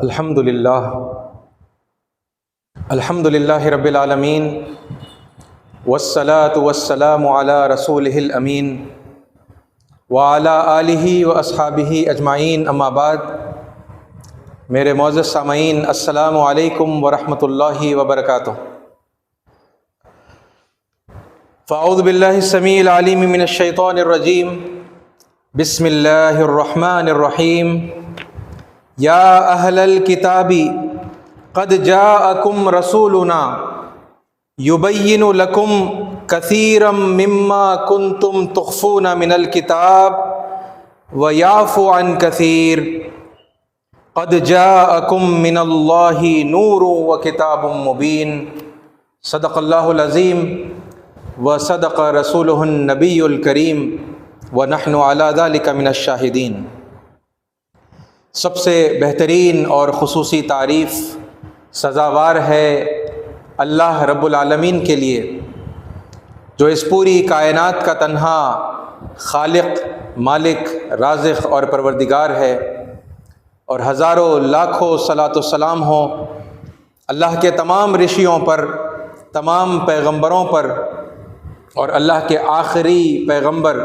अल्हम्दुलिल्लाह अल्हम्दुलिल्लाहि रब्बिल आलमीन वस्सलातु वस्सलामु अला रसूलिहिल अमीन व अला आलिहि व अस्हाबिहि अजमाइन अम्मा बाद। मेरे मौजूद सामईन अस्सलामु अलैकुम व रहमतुल्लाहि व बरकातुहू। फ़अऊज़ु बिल्लाहि समीइल अलीम मिनश शैतानिर रजीम। बिस्मिल्लाहिर रहमानिर रहीम। या अहलल किताबी क़द जाअकुम रसूलुना युबय्यिनु लकुम कसीरम मिम्मा कुन्तुम तुख़्फ़ूना मिनल किताब व याफ़ु अन कसीर क़द जाअकुम मिनल्लाहि नूरुन व किताबुम मुबीन। सदक़ल्लाहुल अज़ीम व सदक़ रसूलुहुन नबियुल करीम व नहनु अला ज़ालिका मिनश शाहिदीन। सबसे बेहतरीन और ख़ुसूसी तारीफ़ सज़ावार है अल्लाह रब्बुल आलमीन के लिए, जो इस पूरी कायनात का तन्हा खालिक, मालिक, राज़िक़ और परवरदिगार है। और हज़ारों लाखों सलातो सलाम हो अल्लाह के तमाम ऋषियों पर, तमाम पैगंबरों पर और अल्लाह के आखिरी पैगंबर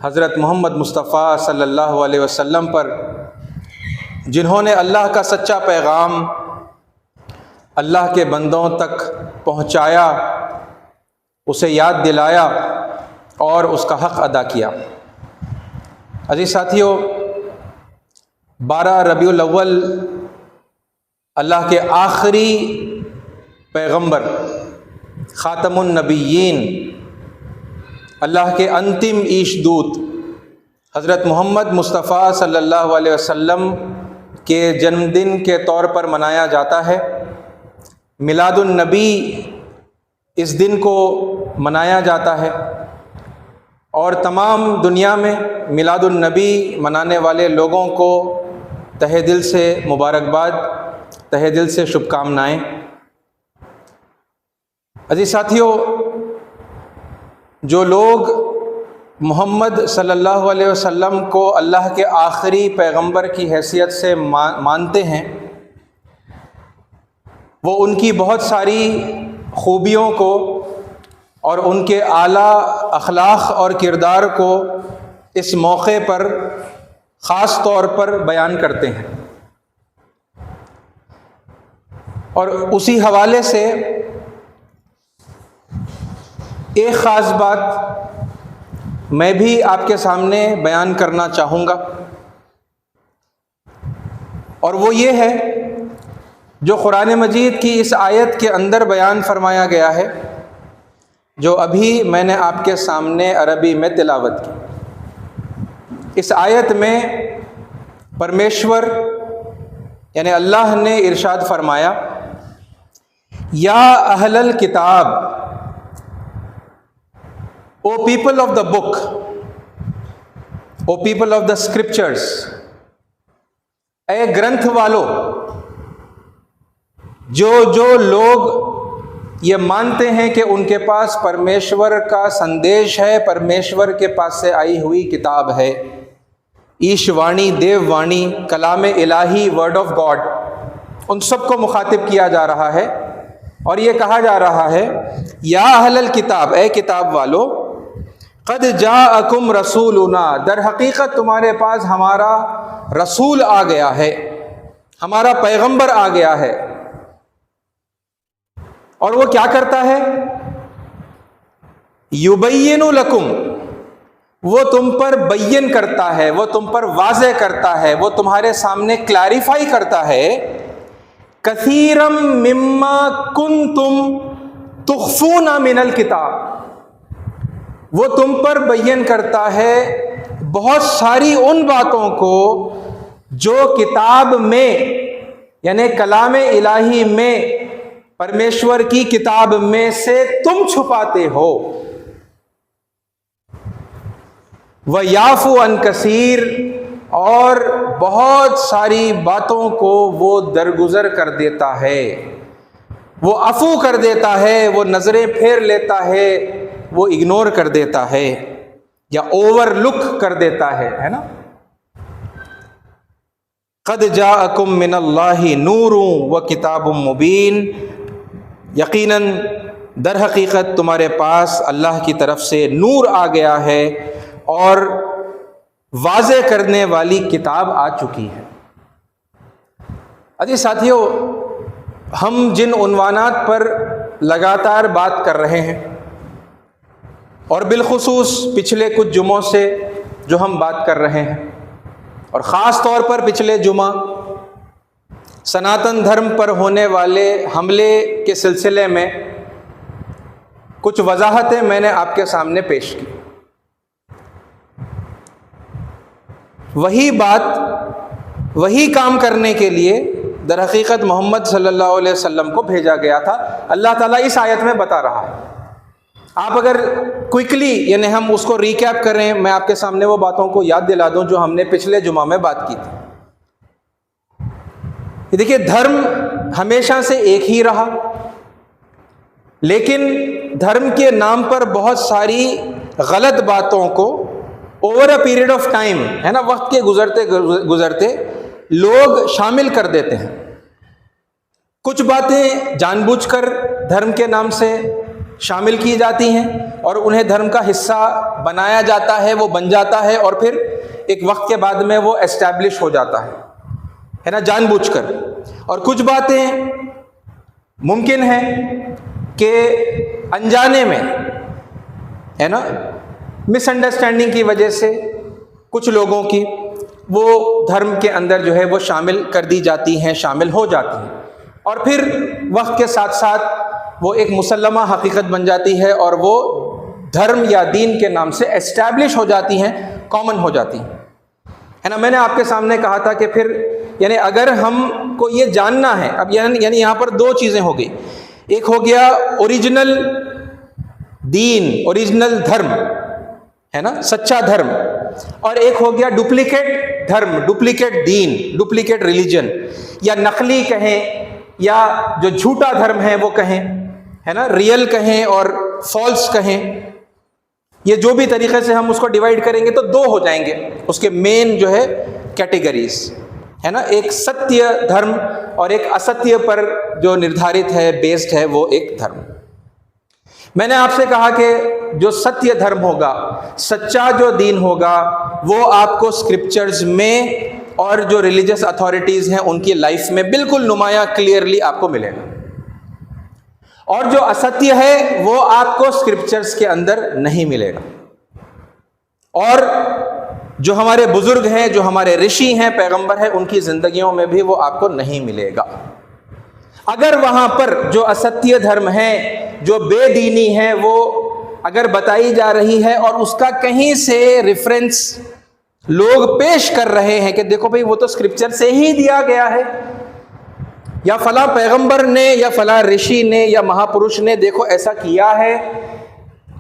हज़रत मोहम्मद मुस्तफ़ा सल्लल्लाहु अलैहि वसल्लम पर, जिन्होंने अल्लाह का सच्चा पैगाम अल्लाह के बंदों तक पहुँचाया, उसे याद दिलाया और उसका हक़ अदा किया। अज़ीज़ साथियों, 12 रबीउल अव्वल अल्लाह के आखिरी पैगंबर ख़ातमुन नबिय्यीन, अल्लाह के अंतिम ईशदूत हज़रत मोहम्मद मुस्तफ़ा सल्लल्लाहु अलैहि वसल्लम के जन्मदिन के तौर पर मनाया जाता है। मिलादुन नबी इस दिन को मनाया जाता है और तमाम दुनिया में मिलादुन नबी मनाने वाले लोगों को तहे दिल से मुबारकबाद, तहे दिल से शुभकामनाएँ। अज़ीज़ साथियों, जो लोग मोहम्मद सल्लल्लाहु अलैहि वसल्लम को अल्लाह के आखिरी पैगंबर की हैसियत से मानते हैं, वो उनकी बहुत सारी खूबियों को और उनके आला अखलाक और किरदार को इस मौके पर ख़ास तौर पर बयान करते हैं। और उसी हवाले से एक ख़ास बात मैं भी आपके सामने बयान करना चाहूँगा, और वो ये है जो कुरान मजीद की इस आयत के अंदर बयान फरमाया गया है, जो अभी मैंने आपके सामने अरबी में तिलावत की। इस आयत में परमेश्वर यानी अल्लाह ने इरशाद फरमाया, या अहलल किताब, O people of the book, O people of the scriptures, ए ग्रंथ वालों, जो लोग ये मानते हैं कि उनके पास परमेश्वर का संदेश है, परमेश्वर के पास से आई हुई किताब है, ईशवाणी, देववाणी, कलाम इलाही, वर्ड ऑफ गॉड, उन सबको मुखातिब किया जा रहा है। और ये कहा जा रहा है, या अहलल किताब, ए किताब वालों, क़द जाअकुम रसूलुना, दर हकीकत तुम्हारे पास हमारा रसूल आ गया है, हमारा पैगंबर आ गया है। और वो क्या करता है? युबय्यिनु लकुम, वो तुम पर बय्यन करता है, वो तुम पर वाज़े करता है, वो तुम्हारे सामने क्लैरिफाई करता है, कसीरम मिम्मा कुन्तुम तुख़्फ़ूना मिनल किताब, वो तुम पर बय्यन करता है बहुत सारी उन बातों को जो किताब में यानी कलाम इलाही में, परमेश्वर की किताब में से तुम छुपाते हो। व याफ़ु अन कसीर, और बहुत सारी बातों को वो दरगुजर कर देता है, वो अफू कर देता है, वो नज़रें फेर लेता है, वो इग्नोर कर देता है या ओवरलुक कर देता है ना। क़द जाअकुम मिनल्लाहि नूरुन व किताबुम मुबीन, यकीनन दर हकीकत तुम्हारे पास अल्लाह की तरफ से नूर आ गया है और वाज़े करने वाली किताब आ चुकी है। अजी साथियों, हम जिन उन्वानात पर लगातार बात कर रहे हैं और बिलखुसूस पिछले कुछ जुमों से जो हम बात कर रहे हैं, और ख़ास तौर पर पिछले जुमा सनातन धर्म पर होने वाले हमले के सिलसिले में कुछ वजाहतें मैंने आपके सामने पेश की। वही बात, वही काम करने के लिए दर हकीकत मोहम्मद सल्लल्लाहु अलैहि वसल्लम को भेजा गया था। अल्लाह ताला इस आयत में बता रहा है। आप अगर क्विकली यानी हम उसको रिकैप करें, मैं आपके सामने वो बातों को याद दिला दूं जो हमने पिछले जुमा में बात की थी। देखिए, धर्म हमेशा से एक ही रहा, लेकिन धर्म के नाम पर बहुत सारी गलत बातों को over a period of time, है ना, वक्त के गुजरते गुजरते लोग शामिल कर देते हैं। कुछ बातें जानबूझकर धर्म के नाम से शामिल की जाती हैं और उन्हें धर्म का हिस्सा बनाया जाता है, वो बन जाता है और फिर एक वक्त के बाद में वो एस्टैब्लिश हो जाता है ना, जानबूझकर। और कुछ बातें मुमकिन है कि अनजाने में, है ना, मिसअंडरस्टैंडिंग की वजह से कुछ लोगों की वो धर्म के अंदर जो है वो शामिल कर दी जाती हैं, शामिल हो जाती हैं और फिर वक्त के साथ साथ वो एक मुसल्लमा हकीकत बन जाती है और वो धर्म या दीन के नाम से एस्टैब्लिश हो जाती हैं, कॉमन हो जाती हैं, है ना। मैंने आपके सामने कहा था कि फिर यानी अगर हमको ये जानना है, अब यानी यहाँ पर दो चीज़ें हो गई। एक हो गया ओरिजिनल दीन, ओरिजिनल धर्म, है ना, सच्चा धर्म, और एक हो गया डुप्लीकेट धर्म, डुप्लीकेट दीन, डुप्लीकेट रिलीजन, या नकली कहें या जो झूठा धर्म है वो कहें, है ना, रियल कहें और फॉल्स कहें। ये जो भी तरीके से हम उसको डिवाइड करेंगे तो दो हो जाएंगे उसके मेन जो है कैटेगरीज, है ना। एक सत्य धर्म और एक असत्य पर जो निर्धारित है, बेस्ड है, वो एक धर्म। मैंने आपसे कहा कि जो सत्य धर्म होगा, सच्चा जो दीन होगा, वो आपको स्क्रिप्चर्स में और जो रिलीजियस अथॉरिटीज़ हैं उनकी लाइफ में बिल्कुल नुमाया क्लियरली आपको मिलेगा। और जो असत्य है वो आपको स्क्रिप्चर्स के अंदर नहीं मिलेगा। और जो हमारे बुजुर्ग हैं, जो हमारे ऋषि हैं, पैगंबर हैं, उनकी ज़िंदगियों में भी वो आपको नहीं मिलेगा। अगर वहाँ पर जो असत्य धर्म है, जो बेदीनी है, वो अगर बताई जा रही है और उसका कहीं से रेफरेंस लोग पेश कर रहे हैं कि देखो भाई वो तो स्क्रिप्चर से ही दिया गया है, या फला पैगंबर ने या फला ऋषि ने या महापुरुष ने देखो ऐसा किया है,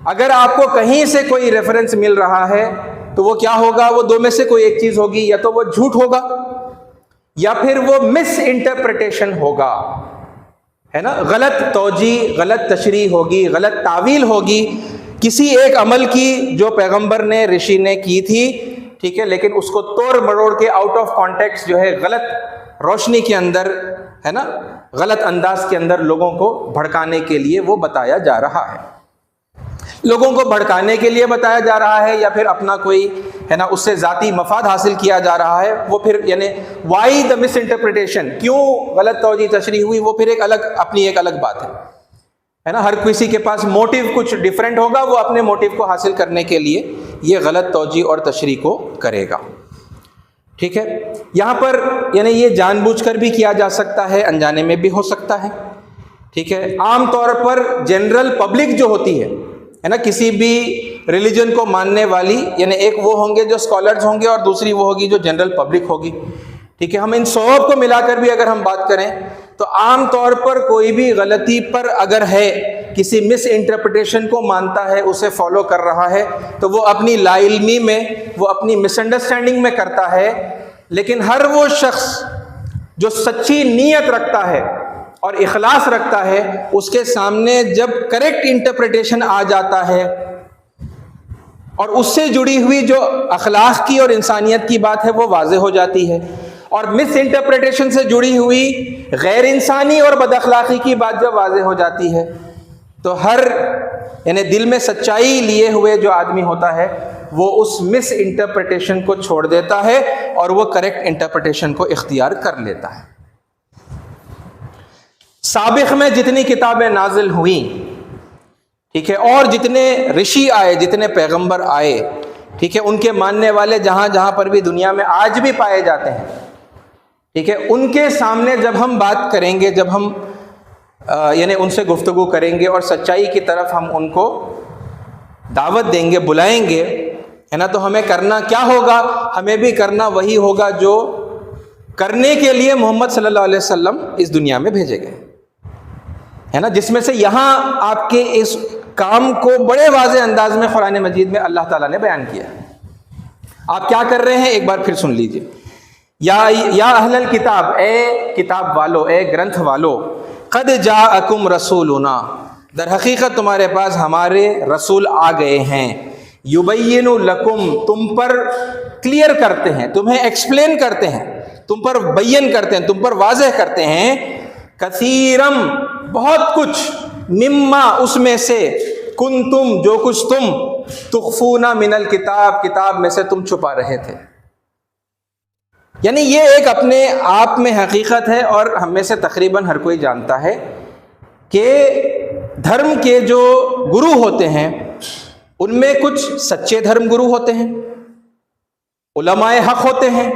अगर आपको कहीं से कोई रेफरेंस मिल रहा है तो वो क्या होगा? वो दो में से कोई एक चीज होगी, या तो वो झूठ होगा या फिर वो मिस इंटरप्रिटेशन होगा, है ना, गलत तौजी, गलत तशरी होगी, गलत तावील होगी किसी एक अमल की जो पैगंबर ने, ऋषि ने की थी, ठीक है, लेकिन उसको तोड़ मरोड़ के आउट ऑफ कॉन्टेक्स्ट जो है गलत रोशनी के अंदर, है ना, गलत अंदाज के अंदर लोगों को भड़काने के लिए वो बताया जा रहा है। लोगों को भड़काने के लिए बताया जा रहा है या फिर अपना कोई, है ना, उससे जाती मफाद हासिल किया जा रहा है, वो फिर यानी वाई द मिस इंटरप्रिटेशन, क्यों गलत तौजी तशरीह हुई, वो फिर एक अलग, अपनी एक अलग बात है ना। हर किसी के पास मोटिव कुछ डिफरेंट होगा, वो अपने मोटिव को हासिल करने के लिए ये गलत तौजी और तशरीह को करेगा, ठीक है। यहाँ पर यानी ये जानबूझकर भी किया जा सकता है, अनजाने में भी हो सकता है, ठीक है। आमतौर पर जनरल पब्लिक जो होती है ना, किसी भी रिलीजन को मानने वाली, यानी एक वो होंगे जो स्कॉलर्स होंगे और दूसरी वो होगी जो जनरल पब्लिक होगी, ठीक है। हम इन सब को मिलाकर भी अगर हम बात करें तो आम तौर पर कोई भी गलती पर अगर है, किसी मिस इंटरप्रिटेशन को मानता है, उसे फॉलो कर रहा है, तो वो अपनी लाइल्मी में, वो अपनी मिसअंडरस्टैंडिंग में करता है। लेकिन हर वो शख्स जो सच्ची नीयत रखता है और इखलास रखता है, उसके सामने जब करेक्ट इंटरप्रिटेशन आ जाता है और उससे जुड़ी हुई जो अखलाक की और इंसानियत की बात है वो वाज़े हो जाती है, और मिस इंटरप्रिटेशन से जुड़ी हुई गैर इंसानी और बदअखलाकी की बात जब वाज़ेह हो जाती है तो हर यानी दिल में सच्चाई लिए हुए जो आदमी होता है वो उस मिस इंटरप्रिटेशन को छोड़ देता है और वो करेक्ट इंटरप्रिटेशन को इख्तियार कर लेता है। साबिक़ में जितनी किताबें नाजिल हुई, ठीक है, और जितने ऋषि आए, जितने पैगंबर आए, ठीक है, उनके मानने वाले जहां जहां पर भी दुनिया में आज भी पाए जाते हैं, ठीक है, उनके सामने जब हम बात करेंगे, जब हम यानी उनसे गुफ्तगू करेंगे और सच्चाई की तरफ हम उनको दावत देंगे, बुलाएंगे, है ना, तो हमें करना क्या होगा? हमें भी करना वही होगा जो करने के लिए मोहम्मद सल्लल्लाहु अलैहि वसल्लम इस दुनिया में भेजे गए, है ना, जिसमें से यहाँ आपके इस काम को बड़े वाज़ेह अंदाज में कुरान मजीद में अल्लाह ताला ने बयान किया। आप क्या कर रहे हैं, एक बार फिर सुन लीजिए। या अहलल किताब, ए किताब वालो, ए ग्रंथ वालो, क़द जाअकुम रसूलुना, दर हकीकत तुम्हारे पास हमारे रसूल आ गए हैं, युबय्यिनु लकुम, तुम पर क्लियर करते हैं, तुम्हें एक्सप्लेन करते हैं, तुम पर बयन करते हैं, तुम पर वाज़ेह करते हैं, कसीरम, बहुत कुछ, मिम्मा, उसमें से, कुंतुम, जो कुछ तुम, तुख्फूना मिनल किताब, किताब में से तुम छुपा रहे थे। यानी ये एक अपने आप में हकीकत है और हम में से तकरीबन हर कोई जानता है कि धर्म के जो गुरु होते हैं उनमें कुछ सच्चे धर्म गुरु होते हैं, उलमाए हक होते हैं,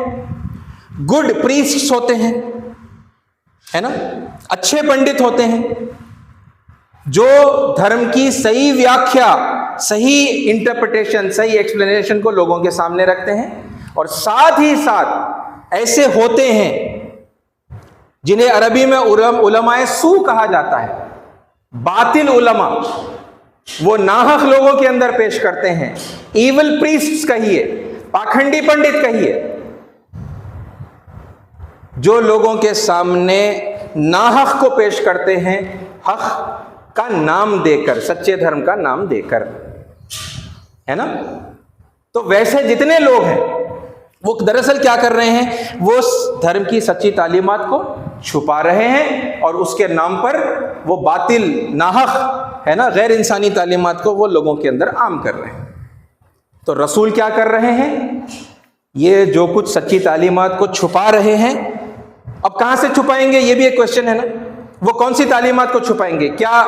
गुड प्रीस्ट्स होते हैं, है ना, अच्छे पंडित होते हैं जो धर्म की सही व्याख्या, सही इंटरप्रिटेशन, सही एक्सप्लेनेशन को लोगों के सामने रखते हैं। और साथ ही साथ ऐसे होते हैं जिन्हें अरबी में उलमाए सू कहा जाता है, बातिल उलमा, वो नाहक लोगों के अंदर पेश करते हैं, इविल प्रीस्ट्स कहिए, पाखंडी पंडित कहिए, जो लोगों के सामने नाहक को पेश करते हैं हक का नाम देकर, सच्चे धर्म का नाम देकर, है ना। तो वैसे जितने लोग हैं वो दरअसल क्या कर रहे हैं, वो धर्म की सच्ची तालीमात को छुपा रहे हैं और उसके नाम पर वो बातिल, नाहक, है ना, गैर इंसानी तालीमात को वो लोगों के अंदर आम कर रहे हैं। तो रसूल क्या कर रहे हैं, ये जो कुछ सच्ची तालीमात को छुपा रहे हैं, अब कहां से छुपाएंगे, ये भी एक क्वेश्चन है ना। वो कौन सी तालीमात को छुपाएंगे? क्या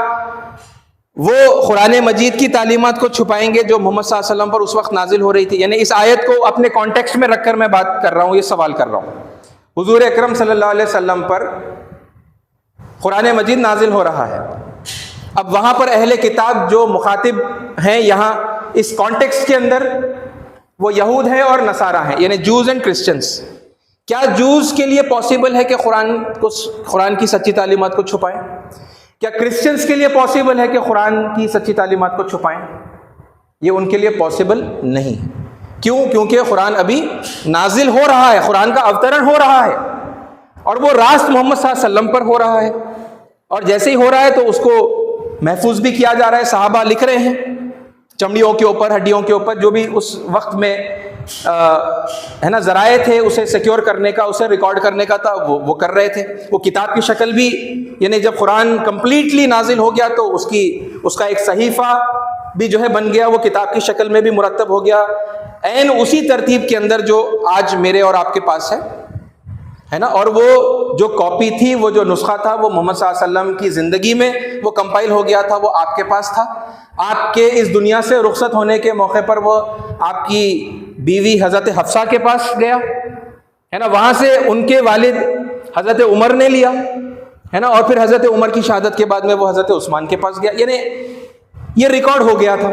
वो कुरान मजीद की तालीमात को छुपाएंगे जो मोहम्मद सल्लल्लाहु अलैहि वसल्लम पर उस वक्त नाजिल हो रही थी? यानी इस आयत को अपने कॉन्टेक्स्ट में रखकर मैं बात कर रहा हूं, ये सवाल कर रहा हूं। हुजूर अकरम सल्लल्लाहु अलैहि वसल्लम पर कुरान मजीद नाजिल हो रहा है, अब वहां पर अहले किताब जो मुखातिब हैं यहाँ इस कॉन्टेक्स्ट के अंदर, वो यहूद हैं और नसारा हैं, यानी जूज एंड क्रिश्चियंस। क्या जूज के लिए पॉसिबल है कि कुरान की सच्ची तालीमात को छुपाएं? क्या क्रिश्चियंस के लिए पॉसिबल है कि कुरान की सच्ची तालीमात को छुपाएं? ये उनके लिए पॉसिबल नहीं। क्यों? क्योंकि कुरान अभी नाजिल हो रहा है, कुरान का अवतरण हो रहा है और वो रास्त मोहम्मद सल्लल्लाहु अलैहि वसल्लम पर हो रहा है, और जैसे ही हो रहा है तो उसको महफूज भी किया जा रहा है। सहाबा लिख रहे हैं चमड़ियों के ऊपर, हड्डियों के ऊपर, जो भी उस वक्त में है ना जराए थे उसे सिक्योर करने का, उसे रिकॉर्ड करने का था, वो कर रहे थे। वो किताब की शक्ल भी, यानी जब कुरान कंप्लीटली नाजिल हो गया तो उसका एक सहीफा भी जो है बन गया, वो किताब की शक्ल में भी मुरतब हो गया, ऐन उसी तरतीब के अंदर जो आज मेरे और आपके पास है ना। और वो जो कॉपी थी, वो जो नुस्खा था, वो मोहम्मद सल्लल्लाहु अलैहि वसल्लम की ज़िंदगी में वो कंपाइल हो गया था, वो आपके पास था। आपके इस दुनिया से रुखसत होने के मौके पर वो आपकी बीवी हज़रत हफ्सा के पास गया, है ना, वहाँ से उनके वालिद हज़रत उमर ने लिया, है ना, और फिर हज़रत उमर की शहादत के बाद में वो हज़रत उस्मान के पास गया, यानी ये रिकॉर्ड हो गया था।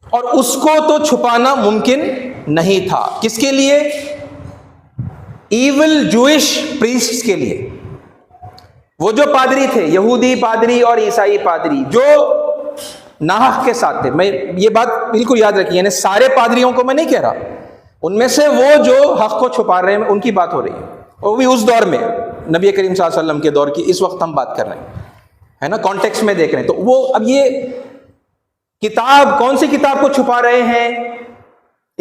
और उसको तो छुपाना मुमकिन नहीं था। किसके लिए? इविल जूइश प्रीस्ट्स के लिए। वो जो पादरी थे, यहूदी पादरी और ईसाई पादरी, जो नाहक के साथ थे, मैं ये बात बिल्कुल याद रखिए, यानी सारे पादरियों को मैं नहीं कह रहा, उनमें से वो जो हक को छुपा रहे हैं उनकी बात हो रही है, वो भी उस दौर में, नबी करीम सल्लल्लाहु अलैहि वसल्लम के दौर की इस वक्त हम बात कर रहे हैं, है ना, कॉन्टेक्स्ट में देख रहे हैं। तो वो अब ये किताब, कौन सी किताब को छुपा रहे हैं,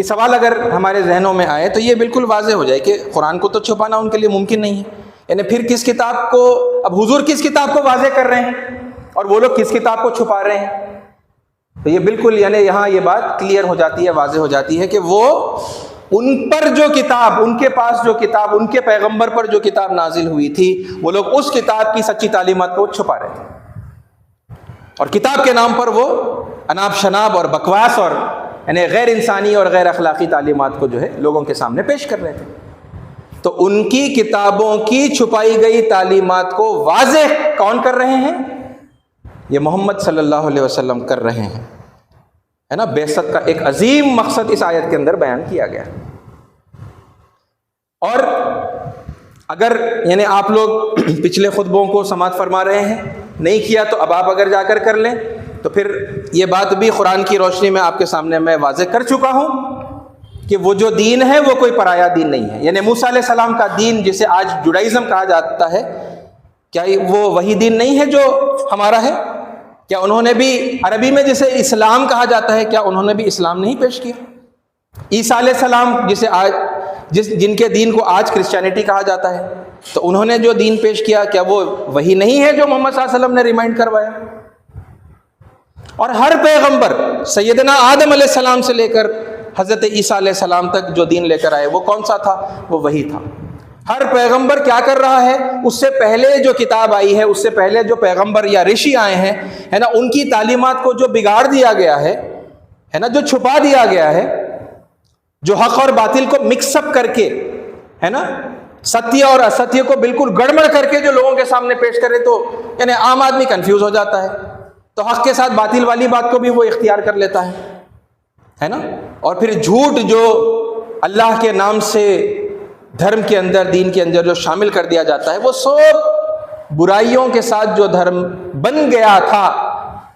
ये सवाल अगर हमारे जहनों में आए तो ये बिल्कुल वाज़ेह हो जाए कि कुरान को तो छुपाना उनके लिए मुमकिन नहीं है। यानी फिर किस किताब को, अब हुजूर किस किताब को वाज़ेह कर रहे हैं और वो लोग किस किताब को छुपा रहे हैं। तो ये बिल्कुल यानी यहाँ ये बात क्लियर हो जाती है, वाज़ेह हो जाती है कि वो उन पर जो किताब, उनके पास जो किताब, उनके पैगंबर पर जो किताब नाजिल हुई थी, वो लोग उस किताब की सच्ची तालीमात को छुपा रहे थे और किताब के नाम पर वो अनाब शनाब और बकवास और यानी गैर इंसानी और गैर अखलाकी तालीमात को जो है लोगों के सामने पेश कर रहे थे। तो उनकी किताबों की छुपाई गई तालीमात को वाज़ेह कौन कर रहे हैं? ये मोहम्मद सल्लल्लाहु अलैहि वसल्लम कर रहे हैं, है ना। बेसत का एक अजीम मकसद इस आयत के अंदर बयान किया गया। और अगर यानी आप लोग पिछले खुतबों को समाअत फरमा रहे हैं, नहीं किया तो अब आप अगर जाकर कर लें, तो फिर ये बात भी कुरान की रोशनी में आपके सामने मैं वाज़ेह कर चुका हूँ कि वो जो दीन है वो कोई पराया दीन नहीं है। यानी मूसा अलैहि सलाम का दीन, जिसे आज जुडाइज़म कहा जाता है, क्या वो वही दीन नहीं है जो हमारा है? क्या उन्होंने भी अरबी में जिसे इस्लाम कहा जाता है, क्या उन्होंने भी इस्लाम नहीं पेश किया? ईसा अलैहि सलाम जिसे आज जिनके दीन को आज क्रिश्चियनिटी कहा जाता है, तो उन्होंने जो दीन पेश किया, क्या वो वही नहीं है जो मोहम्मद सल्लल्लाहु अलैहि वसल्लम ने रिमाइंड करवाया? और हर पैगंबर सैयदना आदम अलैहिस्सलाम से लेकर हज़रत ईसा अलैहिस्सलाम तक जो दीन लेकर आए वो कौन सा था? वो वही था। हर पैगंबर क्या कर रहा है? उससे पहले जो किताब आई है, उससे पहले जो पैगंबर या ऋषि आए हैं, है ना, उनकी तालीमात को जो बिगाड़ दिया गया है ना, जो छुपा दिया गया है, जो हक और बातिल को मिक्सअप करके, है ना, सत्य और असत्य को बिल्कुल गड़बड़ करके जो लोगों के सामने पेश करे, तो यानी आम आदमी कंफ्यूज हो जाता है। तो हक के साथ बातिल वाली बात को भी वो इख्तियार कर लेता है ना। और फिर झूठ जो अल्लाह के नाम से धर्म के अंदर, दीन के अंदर जो शामिल कर दिया जाता है, वो सब बुराइयों के साथ जो धर्म बन गया था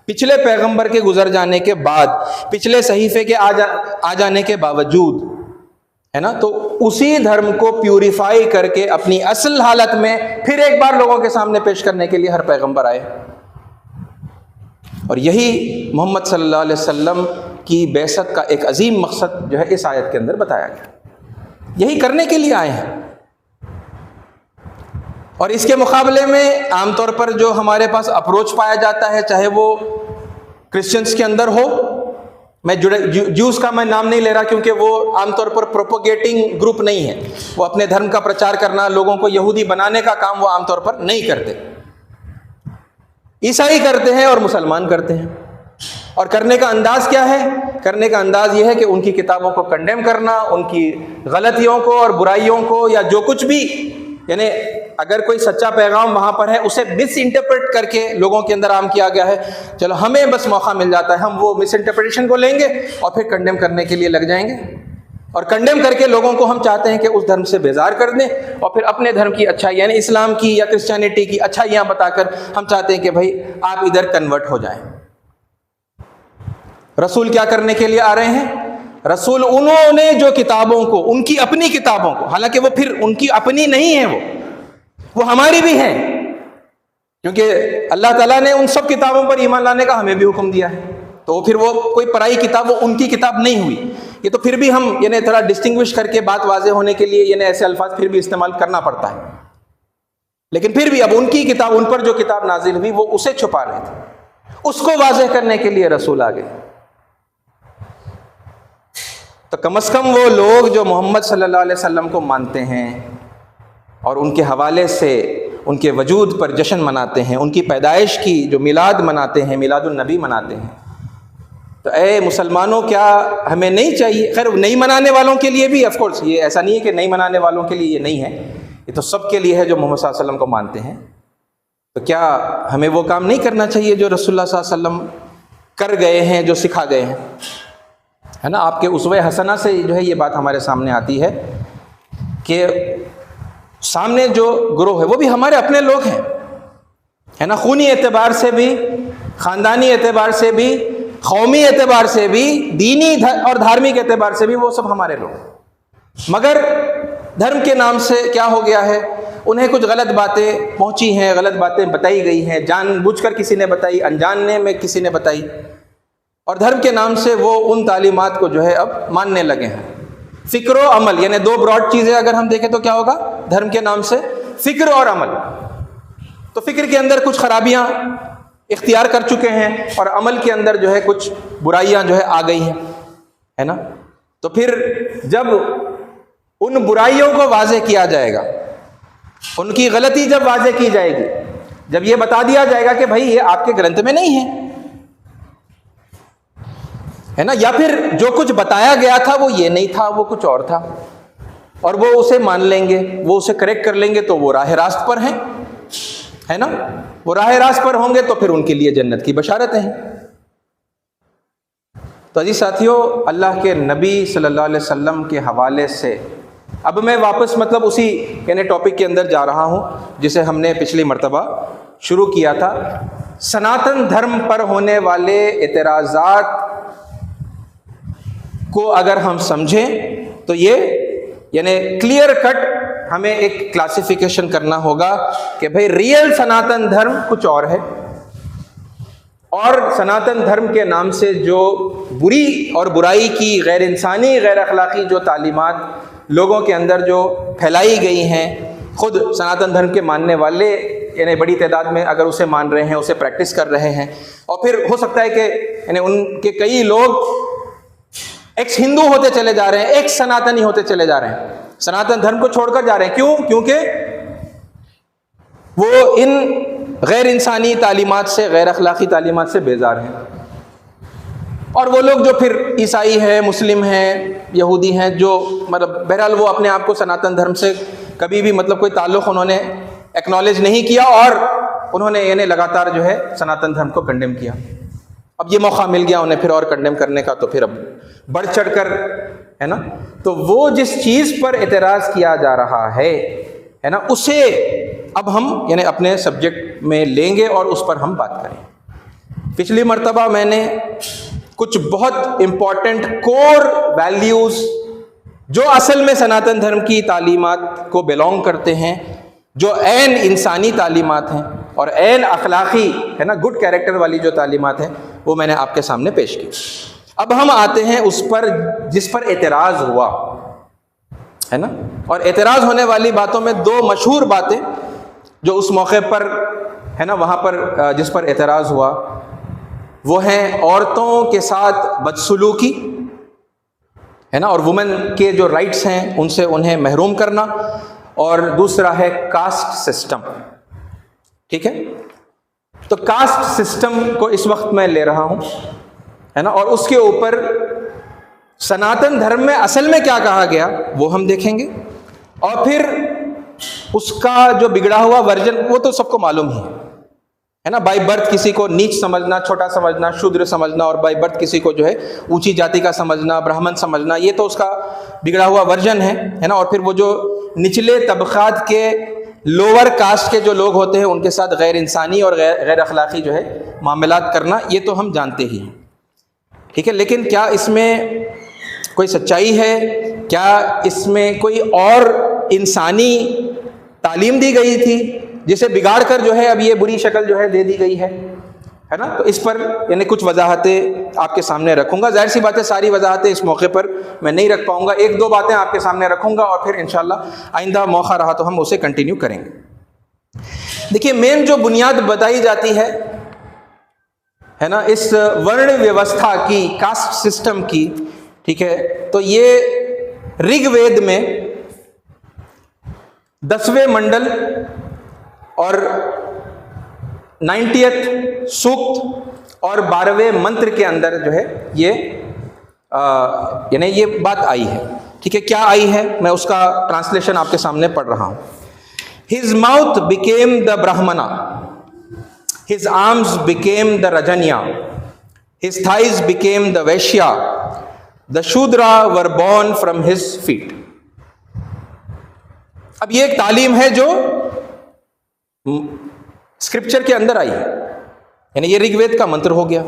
पिछले पैगंबर के गुजर जाने के बाद, पिछले सहीफे के आ जाने के बावजूद, है ना, तो उसी धर्म को प्यूरिफाई करके अपनी असल हालत में फिर एक बार लोगों के सामने पेश करने के लिए हर पैगंबर आए। और यही मोहम्मद सल्लल्लाहु अलैहि वसल्लम की बेसत का एक अजीम मकसद जो है इस आयत के अंदर बताया गया, यही करने के लिए आए हैं। और इसके मुकाबले में आमतौर पर जो हमारे पास अप्रोच पाया जाता है, चाहे वो क्रिश्चियंस के अंदर हो, मैं ज्यूज़ का मैं नाम नहीं ले रहा क्योंकि वो आमतौर पर प्रोपोगेटिंग ग्रुप नहीं है, वो अपने धर्म का प्रचार करना, लोगों को यहूदी बनाने का काम वो आमतौर पर नहीं करते। ईसाई करते हैं और मुसलमान करते हैं। और करने का अंदाज क्या है? करने का अंदाज ये है कि उनकी किताबों को कंडेम करना, उनकी गलतियों को और बुराइयों को, या जो कुछ भी, यानी अगर कोई सच्चा पैगाम वहाँ पर है उसे मिस इंटरप्रेट करके लोगों के अंदर आम किया गया है। चलो हमें बस मौका मिल जाता है, हम वो मिस इंटरप्रिटेशन को लेंगे और फिर कंडेम करने के लिए लग जाएंगे। और कंडेम करके लोगों को हम चाहते हैं कि उस धर्म से बेजार कर दें और फिर अपने धर्म की अच्छाई, यानी इस्लाम की या क्रिश्चियनिटी की अच्छाइयाँ बताकर हम चाहते हैं कि भाई आप इधर कन्वर्ट हो जाएं। रसूल क्या करने के लिए आ रहे हैं? रसूल उन्होंने जो किताबों को, उनकी अपनी किताबों को, हालांकि वो फिर उनकी अपनी नहीं है, वो हमारी भी है, क्योंकि अल्लाह ताला ने उन सब किताबों पर ईमान लाने का हमें भी हुक्म दिया है। तो फिर वो कोई पराई किताब, वो उनकी किताब नहीं हुई। ये तो फिर भी हम यानी थोड़ा डिस्टिंग्विश करके बात वाज़ेह होने के लिए यानी ऐसे अल्फाज फिर भी इस्तेमाल करना पड़ता है। लेकिन फिर भी अब उनकी किताब, उन पर जो किताब नाजिल हुई, वो उसे छुपा रहे थे, उसको वाज़ेह करने के लिए रसूल आ गए। तो कम से कम वो लोग जो मोहम्मद सल्लल्लाहु अलैहि वसल्लम को मानते हैं और उनके हवाले से उनके वजूद पर जश्न मनाते हैं, उनकी पैदाइश की जो मिलाद मनाते हैं, मिलादुन नबी मनाते हैं, तो ए मुसलमानों, क्या हमें नहीं चाहिए? खैर, नहीं मनाने वालों के लिए भी ऑफ कोर्स, ये ऐसा नहीं है कि नहीं मनाने वालों के लिए ये नहीं है, ये तो सब के लिए है जो मोहम्मद सल्लल्लाहु अलैहि वसल्लम को मानते हैं। तो क्या हमें वो काम नहीं करना चाहिए जो रसूलुल्लाह सल्लल्लाहु अलैहि वसल्लम कर गए हैं, जो सिखा गए हैं? है ना, आपके उसवे हसना से जो है ये बात हमारे सामने आती है कि सामने जो ग्रोह है वो भी हमारे अपने लोग हैं, है ना, खूनी एतबार से भी, ख़ानदानी एतबार से भी, कौमी एतबार से भी, दीनी और धार्मिक एतबार से भी वो सब हमारे लोग। मगर धर्म के नाम से क्या हो गया है, उन्हें कुछ गलत बातें पहुंची हैं, गलत बातें बताई गई हैं, जानबूझकर किसी ने बताई, अनजाने में किसी ने बताई, और धर्म के नाम से वो उन तालीमात को जो है अब मानने लगे हैं। फ़िक्र और अमल, यानी दो ब्रॉड चीज़ें अगर हम देखें तो क्या होगा धर्म के नाम से, फ़िक्र और अमल। तो फ़िक्र के अंदर कुछ खराबियाँ इख्तियार कर चुके हैं और अमल के अंदर जो है कुछ बुराइयाँ जो है आ गई हैं, है ना। तो फिर जब उन बुराइयों को वाज़े किया जाएगा, उनकी गलती जब वाज़े की जाएगी, जब ये बता दिया जाएगा कि भाई ये आपके ग्रंथ में नहीं है ना, या फिर जो कुछ बताया गया था वो ये नहीं था, वो कुछ और था, और वो उसे मान लेंगे, वो उसे करेक्ट कर लेंगे, तो वो राह रास्त पर हैं, है ना। वो राह रास्त पर होंगे तो फिर उनके लिए जन्नत की बशारतें हैं। तो अजीज साथियों, अल्लाह के नबी सल्लल्लाहु अलैहि वसल्लम के हवाले से अब मैं वापस मतलब उसी यानी टॉपिक के अंदर जा रहा हूँ जिसे हमने पिछली मर्तबा शुरू किया था। सनातन धर्म पर होने वाले एतराज़ात को अगर हम समझें तो ये यानी क्लियर कट हमें एक क्लासिफिकेशन करना होगा कि भाई रियल सनातन धर्म कुछ और है, और सनातन धर्म के नाम से जो बुरी और बुराई की, गैर इंसानी, गैर अखलाकी जो तालीमात लोगों के अंदर जो फैलाई गई हैं, खुद सनातन धर्म के मानने वाले यानी बड़ी तादाद में अगर उसे मान रहे हैं, उसे प्रैक्टिस कर रहे हैं, और फिर हो सकता है कि यानी उनके कई लोग एक्स हिंदू होते चले जा रहे हैं, एक्स सनातनी होते चले जा रहे हैं, सनातन धर्म को छोड़कर जा रहे हैं। क्यों? क्योंकि वो इन गैर इंसानी तालीमात से, गैर अखलाकी तालीमात से बेजार हैं। और वो लोग जो फिर ईसाई हैं, मुस्लिम हैं, यहूदी हैं, जो मतलब बहरहाल वो अपने आप को सनातन धर्म से कभी भी मतलब कोई ताल्लुक़ उन्होंने एक्नॉलेज नहीं किया, और उन्होंने यानी लगातार जो है सनातन धर्म को कंडेम किया। अब ये मौका मिल गया उन्हें फिर और कंडेम करने का, तो फिर अब बढ़ चढ़ कर, है ना। तो वो जिस चीज़ पर एतराज़ किया जा रहा है ना, उसे अब हम यानी अपने सब्जेक्ट में लेंगे और उस पर हम बात करें। पिछली मर्तबा मैंने कुछ बहुत इम्पॉर्टेंट कोर वैल्यूज़ जो असल में सनातन धर्म की तालीमात को बिलोंग करते हैं, जो ऐन इंसानी तालीमात हैं और ऐन अखलाकी, है ना, गुड कैरेक्टर वाली जो तालीमात हैं, वो मैंने आपके सामने पेश की। अब हम आते हैं उस पर जिस पर एतराज़ हुआ, है ना। और एतराज़ होने वाली बातों में दो मशहूर बातें जो उस मौके पर, है ना, वहाँ पर जिस पर एतराज़ हुआ, वो हैं औरतों के साथ बदसलूकी, है ना, और वुमेन के जो राइट्स हैं उनसे उन्हें महरूम करना, और दूसरा है कास्ट सिस्टम। ठीक है, तो कास्ट सिस्टम को इस वक्त मैं ले रहा हूँ, है ना, और उसके ऊपर सनातन धर्म में असल में क्या कहा गया वो हम देखेंगे, और फिर उसका जो बिगड़ा हुआ वर्जन वो तो सबको मालूम ही है ना। बाय बर्थ किसी को नीच समझना, छोटा समझना, शूद्र समझना, और बाय बर्थ किसी को जो है ऊंची जाति का समझना, ब्राह्मण समझना, ये तो उसका बिगड़ा हुआ वर्जन है ना। और फिर वो जो निचले तबकात के, लोअर कास्ट के जो लोग होते हैं उनके साथ गैर इंसानी और गैर अखलाकी जो है मामलात करना, ये तो हम जानते ही हैं। ठीक है, लेकिन क्या इसमें कोई सच्चाई है? क्या इसमें कोई और इंसानी तालीम दी गई थी जिसे बिगाड़ कर जो है अब ये बुरी शक्ल जो है दे दी गई है ना। तो इस पर यानी कुछ वजाहतें आपके सामने रखूंगा। जाहिर सी बात है सारी वजाहतें इस मौके पर मैं नहीं रख पाऊंगा, एक दो बातें आपके सामने रखूंगा और फिर इंशाल्लाह आइंदा मौका रहा तो हम उसे कंटिन्यू करेंगे। देखिए, मेन जो बुनियाद बताई जाती है ना इस वर्ण व्यवस्था की, कास्ट सिस्टम की, ठीक है, तो ये ऋग्वेद में 10वें मंडल और 90th सूक्त और 12वें मंत्र के अंदर जो है ये यानी ये बात आई है। ठीक है, क्या आई है मैं उसका ट्रांसलेशन आपके सामने पढ़ रहा हूं। His mouth became the Brahmana, his arms became the Rajanya, his thighs became the Vaishya, the Shudra were born from his feet. अब ये एक तालीम है जो स्क्रिप्चर के अंदर आई है, यानी ये ऋग्वेद का मंत्र हो गया।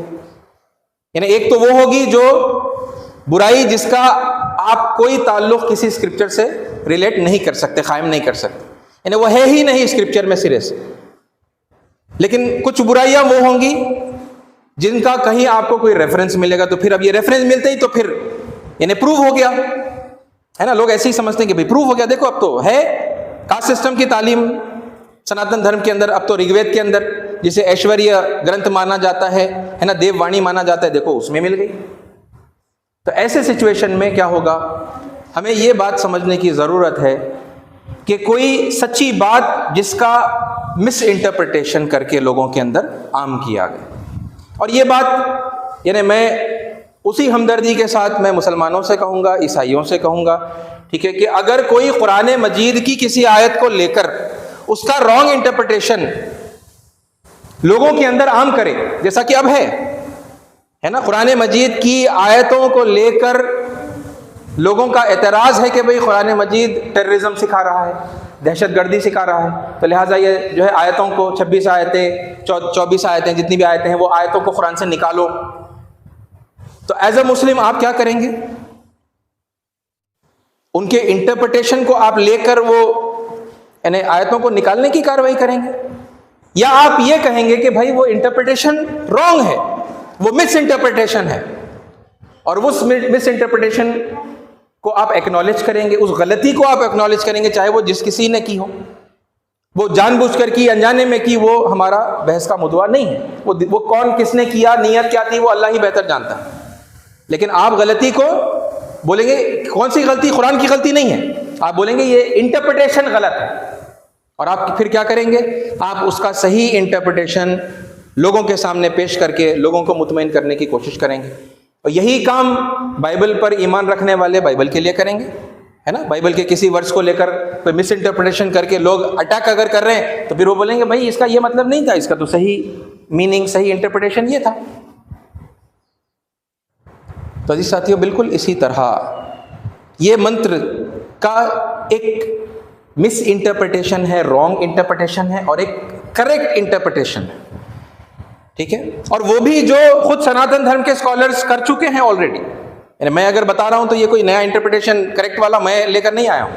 यानी एक तो वो होगी जो बुराई जिसका आप कोई ताल्लुक किसी स्क्रिप्चर से रिलेट नहीं कर सकते, कायम नहीं कर सकते, यानी वो है ही नहीं स्क्रिप्चर में सिरे से। लेकिन कुछ बुराइयां वो होंगी जिनका कहीं आपको कोई रेफरेंस मिलेगा तो फिर अब ये रेफरेंस मिलते ही तो फिर इन्हें प्रूव हो गया, है ना। लोग ऐसे ही समझते हैं कि भाई प्रूव हो गया, देखो अब तो है कास्ट सिस्टम की तालीम सनातन धर्म के अंदर, अब तो ऋग्वेद के अंदर जिसे ऐश्वर्य ग्रंथ माना जाता है ना, देववाणी माना जाता है, देखो उसमें मिल गई। तो ऐसे सिचुएशन में क्या होगा, हमें ये बात समझने की ज़रूरत है कि कोई सच्ची बात जिसका मिस इंटरप्रिटेशन करके लोगों के अंदर आम किया गया। और ये बात यानी मैं उसी हमदर्दी के साथ मैं मुसलमानों से कहूँगा, ईसाइयों से कहूँगा, ठीक है, कि अगर कोई कुरान मजीद की किसी आयत को लेकर उसका रॉन्ग इंटरप्रिटेशन लोगों के अंदर आम करे, जैसा कि अब है ना, कुरान मजीद की आयतों को लेकर लोगों का एतराज़ है कि भाई कुरान मजीद टेररिज्म सिखा रहा है, दहशतगर्दी सिखा रहा है, तो लिहाजा ये जो है आयतों को 26 आयतें 24 आयतें जितनी भी आयतें हैं वो आयतों को कुरान से निकालो। तो एज अ मुस्लिम आप क्या करेंगे, उनके इंटरप्रिटेशन को आप लेकर वो यानी आयतों को निकालने की कार्रवाई करेंगे, या आप ये कहेंगे कि भाई वो इंटरप्रिटेशन रॉन्ग है, वो मिस इंटरप्रिटेशन है, और उस मिस इंटरप्रिटेशन को आप एक्नॉलेज करेंगे, उस गलती को आप एक्नॉलेज करेंगे, चाहे वो जिस किसी ने की हो, वो जानबूझकर की अनजाने में की, वो हमारा बहस का मुद्दा नहीं है। वो कौन किसने किया, नीयत क्या थी, वो अल्लाह ही बेहतर जानता है। लेकिन आप गलती को बोलेंगे, कौन सी गलती, कुरान की गलती नहीं है, आप बोलेंगे ये इंटरप्रिटेशन गलत है, और आप फिर क्या करेंगे, आप उसका सही इंटरप्रिटेशन लोगों के सामने पेश करके लोगों को मुतमईन करने की कोशिश करेंगे। और यही काम बाइबल पर ईमान रखने वाले बाइबल के लिए करेंगे, है ना। बाइबल के किसी वर्स को लेकर कोई मिस इंटरप्रिटेशन करके लोग अटैक अगर कर रहे हैं तो फिर वो बोलेंगे भाई इसका ये मतलब नहीं था, इसका तो सही मीनिंग, सही इंटरप्रिटेशन ये था। तो जी साथियों, बिल्कुल इसी तरह ये मंत्र का एक मिस इंटरप्रिटेशन है, रॉन्ग इंटरप्रिटेशन है, और एक करेक्ट इंटरप्रिटेशन है, ठीक है। और वो भी जो खुद सनातन धर्म के स्कॉलर्स कर चुके हैं ऑलरेडी। यानी मैं अगर बता रहा हूं तो ये कोई नया इंटरप्रिटेशन करेक्ट वाला मैं लेकर नहीं आया हूं,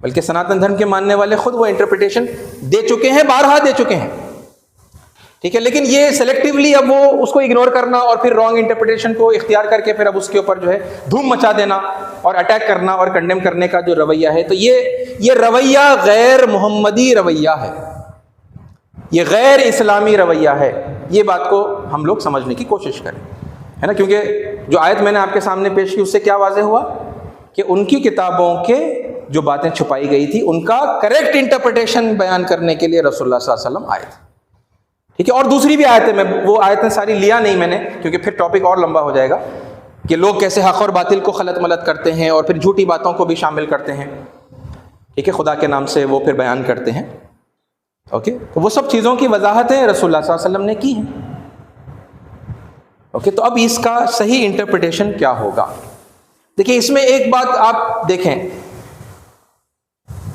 बल्कि सनातन धर्म के मानने वाले खुद वो इंटरप्रिटेशन दे चुके हैं, बारहा दे चुके हैं, ठीक है। लेकिन ये सेलेक्टिवली अब वो उसको इग्नोर करना और फिर रॉन्ग इंटरप्रिटेशन को इख्तियार करके फिर अब उसके ऊपर जो है धूम मचा देना और अटैक करना और कंडेम करने का जो रवैया है, तो ये रवैया गैर मोहम्मदी रवैया है, ये गैर इस्लामी रवैया है। ये बात को हम लोग समझने की कोशिश करें, है ना। क्योंकि जो आयत मैंने आपके सामने पेश की उससे क्या वाज़ेह हुआ कि उनकी किताबों के जो बातें छुपाई गई थी उनका करेक्ट इंटरप्रिटेशन बयान करने के लिए रसूलुल्लाह सल्लल्लाहु अलैहि वसल्लम आए थे, ठीक है। और दूसरी भी आयतें, मैं वो आयतें सारी लिया नहीं मैंने, क्योंकि फिर टॉपिक और लंबा हो जाएगा कि लोग कैसे हक़ और बातिल को खलत मलत करते हैं और फिर झूठी बातों को भी शामिल करते हैं, ठीक है, खुदा के नाम से वो फिर बयान करते हैं, ओके। तो वो सब चीज़ों की वजाहतें रसूलुल्लाह सल्लल्लाहु अलैहि वसल्लम ने की हैं, ओके। तो अब इसका सही इंटरप्रिटेशन क्या होगा, देखिए इसमें एक बात आप देखें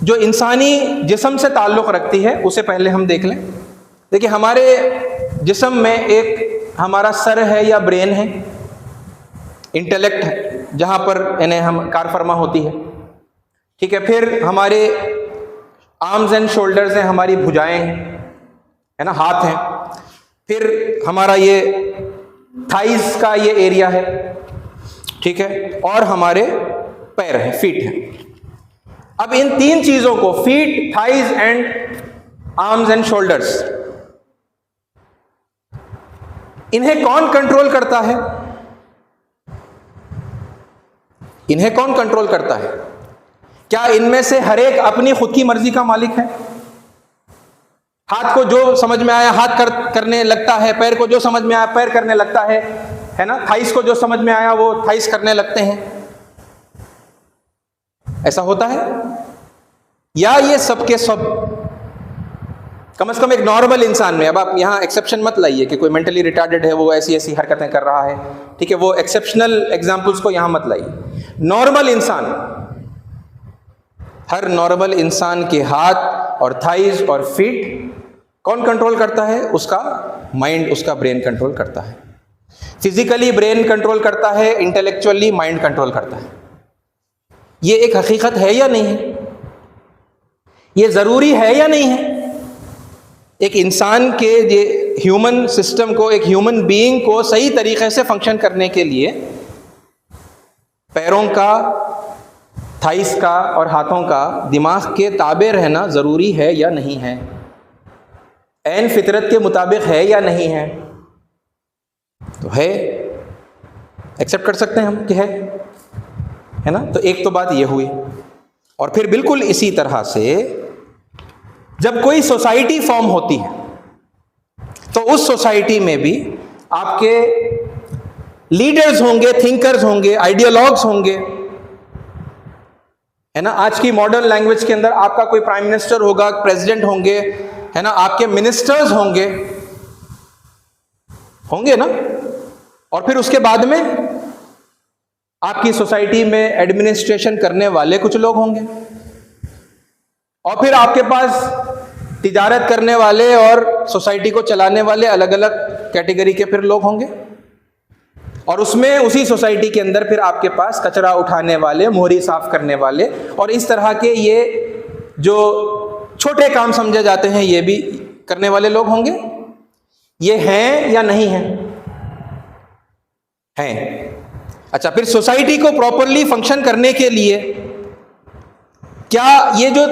जो इंसानी जिस्म से ताल्लुक़ रखती है उसे पहले हम देख लें। देखिए हमारे जिस्म में एक हमारा सर है या ब्रेन है, इंटेलेक्ट है, जहाँ पर इन्हें हम कार फरमा होती है, ठीक है। फिर हमारे आर्म्स एंड शोल्डर्स हैं, हमारी भुजाएं हैं, है ना, हाथ हैं। फिर हमारा ये थाइस का ये एरिया है, ठीक है, और हमारे पैर हैं, फीट हैं। अब इन तीन चीजों को, feet, thighs and arms and shoulders, इन्हें कौन कंट्रोल करता है, इन्हें कौन कंट्रोल करता है? क्या इनमें से हर एक अपनी खुद की मर्जी का मालिक है? हाथ को जो समझ में आया हाथ करने लगता है, पैर को जो समझ में आया पैर करने लगता है ना, थाइस को जो समझ में आया वो थाइस करने लगते हैं, ऐसा होता है? या ये सब के सब कम से कम एक नॉर्मल इंसान में, अब आप यहाँ एक्सेप्शन मत लाइए कि कोई मेंटली रिटार्डेड है वो ऐसी ऐसी हरकतें कर रहा है, ठीक है, वो एक्सेप्शनल एग्जाम्पल्स को यहाँ मत लाइए। नॉर्मल इंसान, हर नॉर्मल इंसान के हाथ और थाइज और फीट कौन कंट्रोल करता है? उसका माइंड, उसका ब्रेन कंट्रोल करता है। फिजिकली ब्रेन कंट्रोल करता है, इंटेलेक्चुअली माइंड कंट्रोल करता है। ये एक हकीकत है या नहीं है? ये ज़रूरी है या नहीं है? एक इंसान के ह्यूमन सिस्टम को, एक ह्यूमन बीइंग को सही तरीके से फंक्शन करने के लिए पैरों का, थाइस का और हाथों का दिमाग के ताबे रहना ज़रूरी है या नहीं है, ऐन फितरत के मुताबिक है या नहीं है? तो है, एक्सेप्ट कर सकते हैं हम कि है ना। तो एक तो बात ये हुई। और फिर बिल्कुल इसी तरह से जब कोई सोसाइटी फॉर्म होती है तो उस सोसाइटी में भी आपके लीडर्स होंगे, थिंकर्स होंगे, आइडियोलॉग्स होंगे, है ना। आज की मॉडर्न लैंग्वेज के अंदर आपका कोई प्राइम मिनिस्टर होगा, प्रेसिडेंट होंगे, है ना, आपके मिनिस्टर्स होंगे ना। और फिर उसके बाद में आपकी सोसाइटी में एडमिनिस्ट्रेशन करने वाले कुछ लोग होंगे, और फिर आपके पास तिजारत करने वाले और सोसाइटी को चलाने वाले अलग अलग कैटेगरी के फिर लोग होंगे, और उसमें उसी सोसाइटी के अंदर फिर आपके पास कचरा उठाने वाले, मोहरी साफ करने वाले, और इस तरह के ये जो छोटे काम समझे जाते हैं ये भी करने वाले लोग होंगे। ये हैं या नहीं हैं? हैं। अच्छा, फिर सोसाइटी को प्रॉपरली फंक्शन करने के लिए क्या ये जो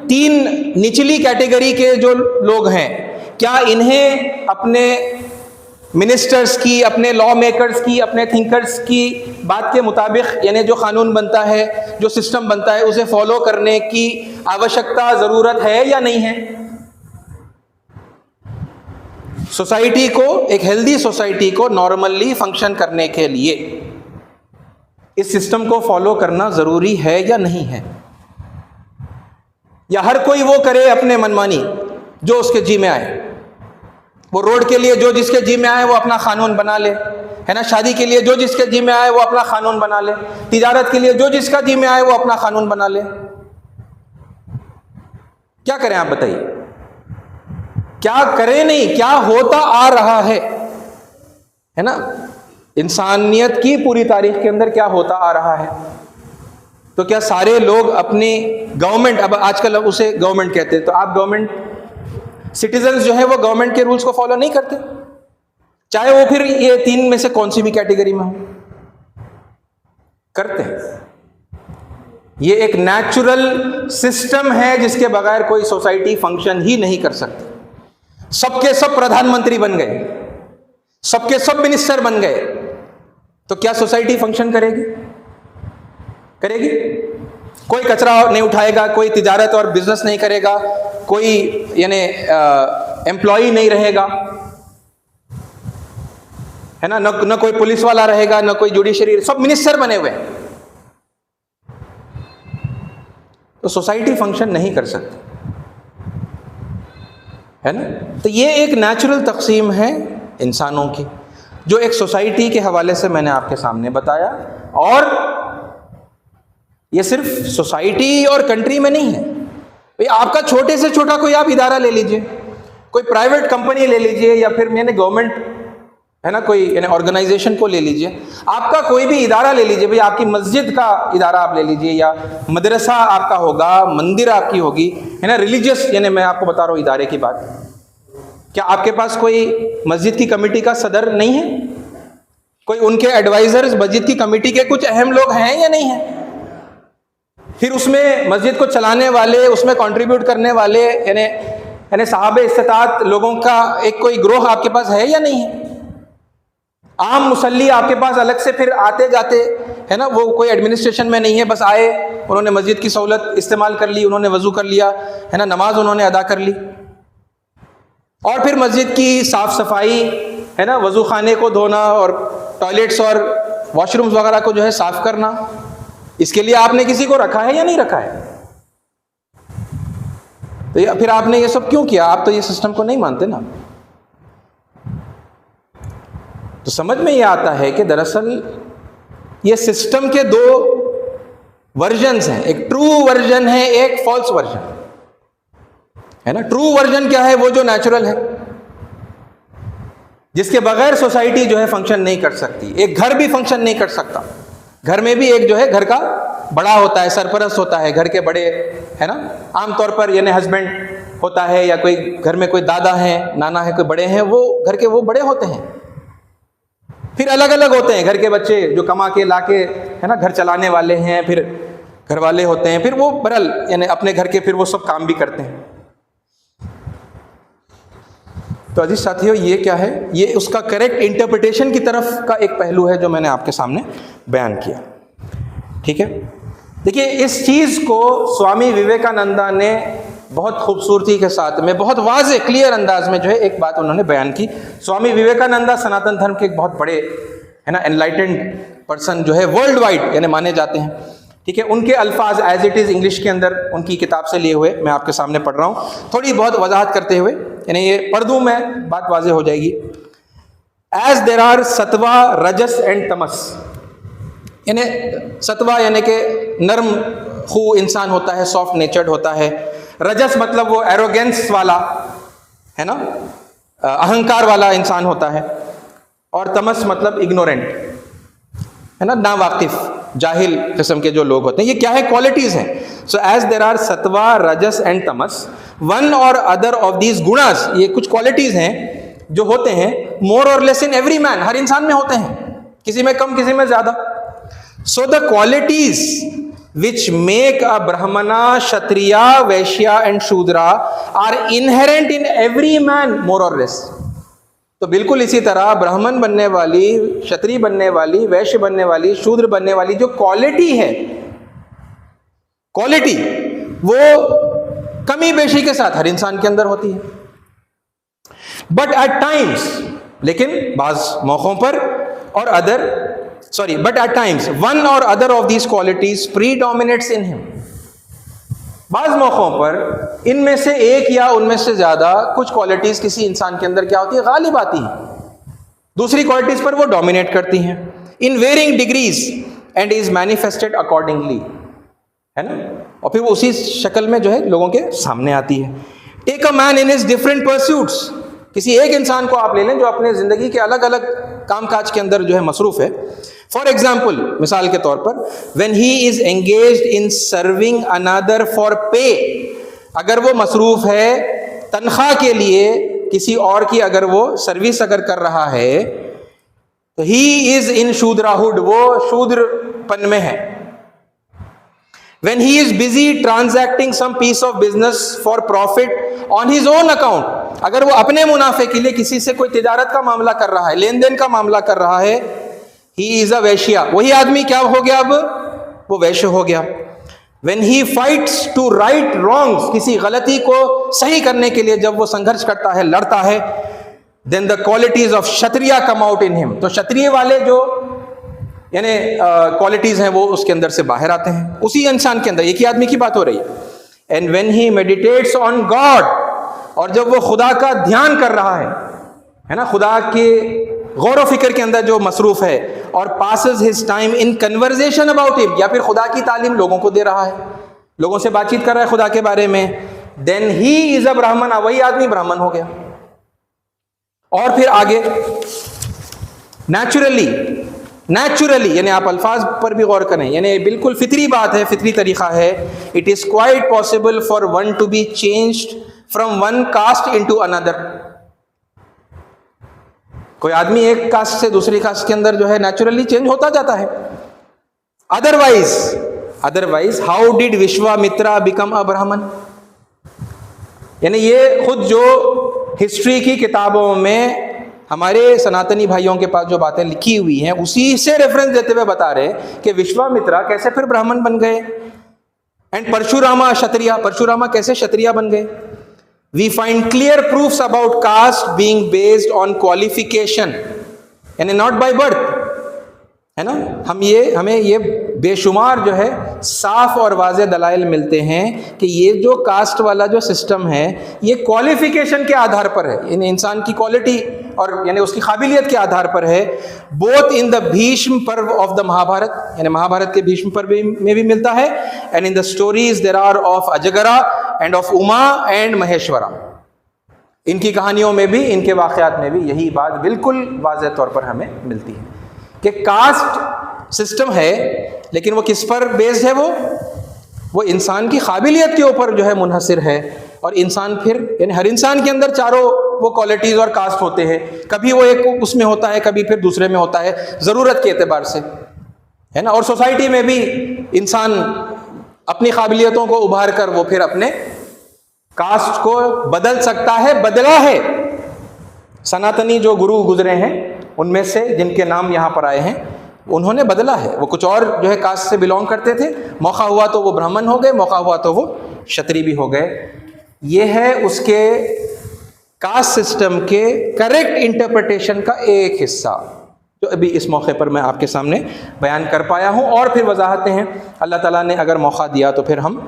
3 निचली कैटेगरी के जो लोग हैं, क्या इन्हें अपने मिनिस्टर्स की, अपने लॉ मेकर्स की, अपने थिंकर्स की बात के मुताबिक, यानी जो कानून बनता है, जो सिस्टम बनता है, उसे फॉलो करने की आवश्यकता, ज़रूरत है या नहीं है? सोसाइटी को, एक हेल्दी सोसाइटी को नॉर्मली फंक्शन करने के लिए इस सिस्टम को फॉलो करना ज़रूरी है या नहीं है? या हर कोई वो करे अपने मनमानी जो उसके जी में आए? वो रोड के लिए जो जिसके जी में आए वो अपना कानून बना ले, है ना। शादी के लिए जो जिसके जी में आए वो अपना कानून बना ले, तिजारत के लिए जो जिसका जी में आए वो अपना कानून बना ले। क्या करें आप बताइए? क्या करें नहीं, क्या होता आ रहा है ना। इंसानियत की पूरी तारीख के अंदर क्या होता आ रहा है? तो क्या सारे लोग अपनी गवर्नमेंट, अब आजकल उसे गवर्नमेंट कहते हैं, तो आप गवर्नमेंट, सिटीजन्स जो है वो गवर्नमेंट के रूल्स को फॉलो नहीं करते, चाहे वो फिर ये 3 में से कौन सी भी कैटेगरी में हो? करते हैं। ये एक नेचुरल सिस्टम है जिसके बगैर कोई सोसाइटी फंक्शन ही नहीं कर सकती। सबके सब प्रधानमंत्री बन गए, सबके सब मिनिस्टर बन गए, तो क्या सोसाइटी फंक्शन करेगी? करेगी? कोई कचरा नहीं उठाएगा, कोई तिजारत और बिजनेस नहीं करेगा, कोई यानी एम्प्लॉय नहीं रहेगा, है ना, न कोई पुलिस वाला रहेगा, न कोई जुडिशरी, सब मिनिस्टर बने हुए हैं, तो सोसाइटी फंक्शन नहीं कर सकती, है ना। तो ये एक नेचुरल तकसीम है इंसानों की, जो एक सोसाइटी के हवाले से मैंने आपके सामने बताया। और ये सिर्फ सोसाइटी और कंट्री में नहीं है भाई, आपका छोटे से छोटा कोई आप इदारा ले लीजिए, कोई प्राइवेट कंपनी ले लीजिए, या फिर मैंने गवर्नमेंट, है ना, कोई यानी ऑर्गेनाइजेशन को ले लीजिए, आपका कोई भी इदारा ले लीजिए भाई, आपकी मस्जिद का इदारा आप ले लीजिए, या मदरसा आपका होगा, मंदिर आपकी होगी, है ना, रिलीजियस, यानी मैं आपको बता रहा हूँ इदारे की बात। क्या आपके पास कोई मस्जिद की कमेटी का सदर नहीं है? कोई उनके एडवाइजर्स, मस्जिद की कमेटी के कुछ अहम लोग हैं या नहीं है? फिर उसमें मस्जिद को चलाने वाले, उसमें कंट्रीब्यूट करने वाले, यानी साहब इस्तात लोगों का एक कोई ग्रोह आपके पास है या नहीं है? आम मुसल्ली आपके पास अलग से फिर आते जाते, है ना, वो कोई एडमिनिस्ट्रेशन में नहीं है, बस आए, उन्होंने मस्जिद की सहूलत इस्तेमाल कर ली, उन्होंने वज़ू कर लिया, है ना, नमाज उन्होंने अदा कर ली, और फिर मस्जिद की साफ़ सफाई, है ना, वज़ू खाने को धोना और टॉयलेट्स और वॉशरूम्स वगैरह को जो है साफ़ करना, इसके लिए आपने किसी को रखा है या नहीं रखा है? तो फिर आपने ये सब क्यों किया? आप तो ये सिस्टम को नहीं मानते ना। तो समझ में ये आता है कि दरअसल ये सिस्टम के 2 वर्जन्स हैं, एक ट्रू वर्जन है, एक फॉल्स वर्जन, है ना। ट्रू वर्जन क्या है? वो जो नेचुरल है, जिसके बगैर सोसाइटी जो है फंक्शन नहीं कर सकती। एक घर भी फंक्शन नहीं कर सकता, घर में भी एक जो है घर का बड़ा होता है, सरपरस्त होता है, घर के बड़े, है ना, आमतौर पर यानी हस्बैंड, होता है या कोई घर में कोई दादा है, नाना है, कोई बड़े हैं, वो घर के वो बड़े होते हैं। फिर अलग अलग होते हैं घर के बच्चे जो कमा के लाके है ना घर चलाने वाले हैं, फिर घर वाले होते हैं, फिर वो बरल यानी अपने घर के फिर वो सब काम भी करते हैं। तो अजीज साथियों, ये क्या है, ये उसका करेक्ट इंटरप्रिटेशन की तरफ का एक पहलू है जो मैंने आपके सामने बयान किया। ठीक है, देखिए इस चीज़ को स्वामी विवेकानंदा ने बहुत खूबसूरती के साथ में, बहुत वाज़े क्लियर अंदाज में जो है एक बात उन्होंने बयान की। स्वामी विवेकानंदा सनातन धर्म के एक बहुत बड़े है ना एनलाइटेंड पर्सन जो है वर्ल्ड वाइड यानी माने जाते हैं। ठीक है, उनके अल्फाज एज इट इज़ इंग्लिश के अंदर उनकी किताब से लिए हुए मैं आपके सामने पढ़ रहा हूँ, थोड़ी बहुत वजाहत करते हुए, यानी ये पढ़ दूँ मैं बात वाज़े हो जाएगी। एज देर आर सत्वा रजस एंड तमस, यानी सत्वा यानी कि नरम खू इंसान होता है, सॉफ्ट नेचर्ड होता है। रजस मतलब वो एरोगेंस वाला है ना, अहंकार वाला इंसान होता है। और तमस मतलब इग्नोरेंट है ना, नावाकिफ जाहिल किस्म के जो लोग होते हैं। ये क्या है, क्वालिटीज हैं। सो एज देर आर सत्वा रजस एंड तमस, वन और अदर ऑफ दीज गुणास, ये कुछ क्वालिटीज हैं जो होते हैं मोर और लेस इन एवरी मैन, हर इंसान में होते हैं, किसी में कम किसी में ज्यादा। So the qualities which make a brahmana, kshatriya, vaishya and shudra are inherent in every man more or less। तो बिल्कुल इसी तरह ब्राह्मण बनने वाली, क्षत्रिय बनने वाली, वैश्य बनने वाली, शूद्र बनने वाली जो क्वालिटी है, क्वालिटी वो कमी बेशी के साथ हर इंसान के अंदर होती है। बट एट टाइम्स, लेकिन बाज मौकों पर, और but at times one or other of these qualities predominates in him। बाज मौकों पर इनमें से एक या उनमें से ज्यादा कुछ क्वालिटीज किसी इंसान के अंदर क्या होती है, गालिब आती हैं, दूसरी क्वालिटीज पर वो डोमिनेट करती हैं in varying degrees and is manifested accordingly, है ना, और फिर वो उसी शक्ल में जो है लोगों के सामने आती है। Take a man in his different pursuits, किसी एक इंसान को आप ले लें जो अपने जिंदगी के अलग अलग कामकाज के अंदर जो है मसरूफ है। फॉर एग्जाम्पल, मिसाल के तौर पर, when he is engaged in serving another for पे, अगर वो मसरूफ है तनख्वाह के लिए किसी और की अगर वो सर्विस अगर कर रहा है, तो ही इज इन शूद्राहुड, वो शूद्रपन में है। When he is busy transacting some piece of business for profit on his own account, अगर वो अपने मुनाफे के लिए किसी से कोई तिजारत का मामला कर रहा है, लेन देन का मामला कर रहा है, he is a वैश्या, वही आदमी क्या हो गया, अब वो वैश्य हो गया। When he fights to right wrongs, किसी गलती को सही करने के लिए जब वो संघर्ष करता है, लड़ता है, then the qualities of Kshatriya come out in him, तो क्षत्रिय वाले जो यानी क्वालिटीज हैं वो उसके अंदर से बाहर आते हैं, उसी इंसान के अंदर, एक ही आदमी की बात हो रही है। And when he meditates on God, और जब वो खुदा का ध्यान कर रहा है ना, खुदा के गौर व फिक्र के अंदर जो मसरूफ है, और passes his time in conversation about him, या फिर खुदा की तालीम लोगों को दे रहा है, लोगों से बातचीत कर रहा है खुदा के बारे में, देन ही इज अ ब्राह्मण, वही आदमी ब्राह्मण हो गया। और फिर आगे नेचुरली यानी आप अल्फाज पर भी गौर करें, यानी बिल्कुल फितरी बात है, फितरी तरीका है। It is quite possible for one to be changed from one cast into another. कोई आदमी एक कास्ट से दूसरी कास्ट के अंदर जो है नेचुरली चेंज होता जाता है। Otherwise how did Vishwamitra become a ब्राह्मण, यानी ये खुद जो हिस्ट्री की किताबों में हमारे सनातनी भाइयों के पास जो बातें लिखी हुई हैं उसी से रेफरेंस देते हुए बता रहे हैं कि विश्वामित्रा कैसे फिर ब्राह्मण बन गए, एंड परशुरामा क्षत्रिय, परशुरामा कैसे क्षत्रिय बन गए। We find clear proofs about caste being based on qualification यानी नॉट बाय बर्थ, है ना। हमें ये बेशुमार जो है साफ और वाज़े दलाइल मिलते हैं कि ये जो कास्ट वाला जो सिस्टम है ये क्वालिफिकेशन के आधार पर है, यानी इंसान की क्वालिटी और यानी उसकी काबिलियत के आधार पर है। बोथ इन द भीष्म पर्व ऑफ द महाभारत, यानी महाभारत के भीष्म पर्व में भी मिलता है, and in the stories there are of Ajagara and of Uma and Maheshwara. इनकी कहानियों में भी, इनके वाक़यात में भी यही बात बिल्कुल वाज़े तौर पर हमें मिलती है कि कास्ट सिस्टम है, लेकिन वो किस पर बेस्ड है, वो इंसान की काबिलियत के ऊपर जो है मुनहसिर है। और इंसान फिर यानी हर इंसान के अंदर चारों वो क्वालिटीज़ और कास्ट होते हैं, कभी वो एक उसमें होता है, कभी फिर दूसरे में होता है, ज़रूरत के एतबार से, है ना। और सोसाइटी में भी इंसान अपनी काबिलियतों को उभार कर वो फिर अपने कास्ट को बदल सकता है, बदला है। सनातनी जो गुरु गुजरे हैं उनमें से जिनके नाम यहाँ पर आए हैं, उन्होंने बदला है। वो कुछ और जो है कास्ट से बिलोंग करते थे, मौका हुआ तो वो ब्राह्मण हो गए, मौका हुआ तो वो क्षत्रिय भी हो गए। ये है उसके कास्ट सिस्टम के करेक्ट इंटरप्रिटेशन का एक हिस्सा जो अभी इस मौके पर मैं आपके सामने बयान कर पाया हूँ। और फिर वजाहतें हैं, अल्लाह ताला ने अगर मौका दिया तो फिर हम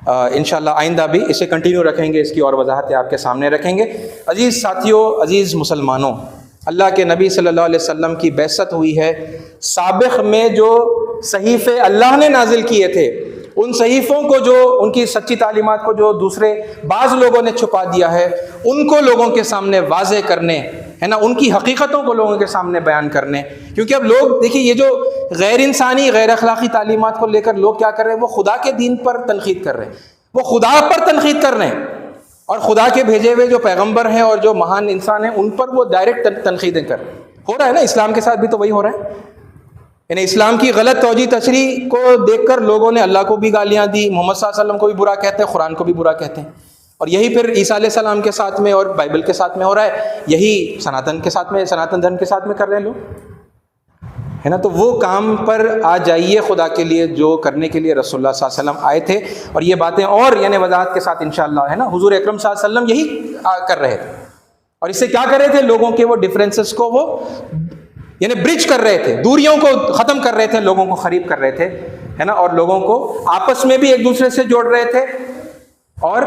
इंशाअल्लाह आइंदा भी इसे कंटिन्यू रखेंगे, इसकी और वजाहतें आपके सामने रखेंगे। अजीज़ साथियों, अजीज़ मुसलमानों, अल्लाह के नबी सल्लल्लाहु अलैहि वसल्लम की बैसत हुई है। साबिक़ में जो सहीफ़े अल्लाह ने नाजिल किए थे, उन सहीफ़ों को, जो उनकी सच्ची तालीमात को जो दूसरे बाज़ लोगों ने छुपा दिया है, उनको लोगों के सामने वाज़े करने, है ना, उनकी हकीकतों को लोगों के सामने बयान करने। क्योंकि अब लोग देखिए, ये जो गैर इंसानी गैर अखलाक़ी तालीमात को लेकर लोग क्या कर रहे हैं, वो खुदा के दीन पर तनक़ीद कर रहे हैं, वो खुदा पर तनक़ीद कर रहे हैं, और खुदा के भेजे हुए जो पैगम्बर हैं और जो महान इंसान हैं उन पर वो डायरेक्ट तनक़ीदें कर रहे हैं। हो रहा है ना, इस्लाम के साथ भी तो वही हो रहा है। यानी इस्लाम की गलत तौजी तशरी को देखकर लोगों ने अल्लाह को भी गालियाँ दी, मोहम्मद सल्लल्लाहु अलैहि वसल्लम को भी बुरा कहते हैं, कुरान को भी बुरा कहते हैं। और यही फिर ईसा अलैहिस्सलाम के साथ में और बाइबल के साथ में हो रहा है, यही सनातन के साथ में, सनातन धर्म के साथ में कर रहे हैं लोग, है ना। तो वो काम पर आ जाइए खुदा के लिए जो करने के लिए रसूलुल्लाह सल्लल्लाहु अलैहि वसल्लम आए थे। और ये बातें और यानी वजाहत के साथ इंशाअल्लाह, है ना, हुजूर अकरम सल्लल्लाहु अलैहि वसल्लम यही कर रहे थे। और इससे क्या कर रहे थे, लोगों के वो डिफरेंसेस को वो यानी ब्रिज कर रहे थे, दूरियों को ख़त्म कर रहे थे, लोगों को करीब कर रहे थे, है ना। और लोगों को आपस में भी एक दूसरे से जोड़ रहे थे, और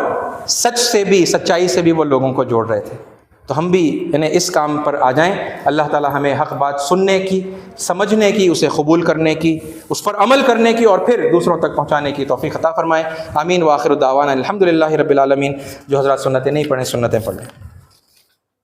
सच से भी, सच्चाई से भी वो लोगों को जोड़ रहे थे। तो हम भी यानी इस काम पर आ जाएं। अल्लाह ताला हमें हक़ बात सुनने की, समझने की, उसे कबूल करने की, उस पर अमल करने की और फिर दूसरों तक पहुँचाने की तौफ़ीक़ अता फ़रमाए। आमीन। व आखिर दावाना अल्हम्दुलिल्लाहि रब्बिल आलमीन। जो हज़रात सुन्नतें नहीं पढ़ें, सुन्नतें पढ़ लें।